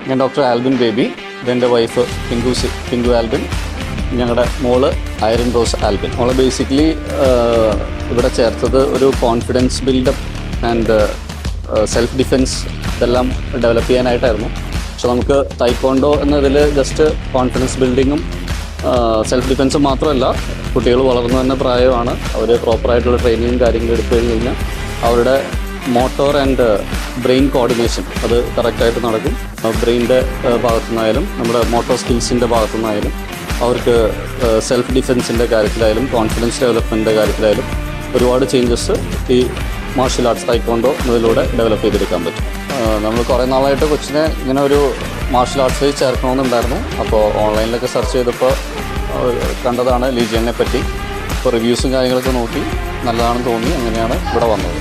ഞാൻ doctor Albin baby, ഇതെൻ്റെ wife pink Albin, ഞങ്ങളുടെ മോള് ഐറിൻ റോസ് ആൽബിൻ. മോളെ ബേസിക്കലി ഇവിടെ ചേർത്തത് ഒരു confidence buildup and self defence ഇതെല്ലാം ഡെവലപ്പ് ചെയ്യാനായിട്ടായിരുന്നു. പക്ഷെ നമുക്ക് തൈക്കോണ്ടോ എന്നതിൽ ജസ്റ്റ് കോൺഫിഡൻസ് ബിൽഡിങ്ങും സെൽഫ് ഡിഫെൻസും മാത്രമല്ല, കുട്ടികൾ വളർന്നു തന്നെ പ്രായമാണ്. അവർ പ്രോപ്പറായിട്ടുള്ള ട്രെയിനിങ്ങും കാര്യങ്ങളും എടുത്തു കഴിഞ്ഞ് കഴിഞ്ഞാൽ അവരുടെ മോട്ടോർ ആൻഡ് ബ്രെയിൻ കോർഡിനേഷൻ അത് കറക്റ്റായിട്ട് നടക്കും. ബ്രെയിനിൻ്റെ ഭാഗത്തുനിന്നായാലും നമ്മുടെ മോട്ടോർ സ്കിൽസിൻ്റെ ഭാഗത്തുനിന്നായാലും അവർക്ക് സെൽഫ് ഡിഫെൻസിൻ്റെ കാര്യത്തിലായാലും കോൺഫിഡൻസ് ഡെവലപ്മെൻറ്റിൻ്റെ കാര്യത്തിലായാലും ഒരുപാട് ചേഞ്ചസ് ഈ മാർഷ്യൽ ആർട്സ് തൈക്കോണ്ടോ എന്നതിലൂടെ ഡെവലപ്പ് ചെയ്തെടുക്കാൻ പറ്റും. നമ്മൾ കുറേ നാളായിട്ട് കൊച്ചിനെ ഇങ്ങനെ ഒരു മാർഷ്യൽ ആർട്സിൽ ചേർക്കണമെന്നുണ്ടായിരുന്നു. അപ്പോൾ ഓൺലൈനിലൊക്കെ സെർച്ച് ചെയ്തപ്പോൾ കണ്ടതാണ് ലീജിയനെ പറ്റി. ഇപ്പോൾ റിവ്യൂസും കാര്യങ്ങളൊക്കെ നോക്കി നല്ലതാണെന്ന് തോന്നി, അങ്ങനെയാണ് ഇവിടെ വന്നത്.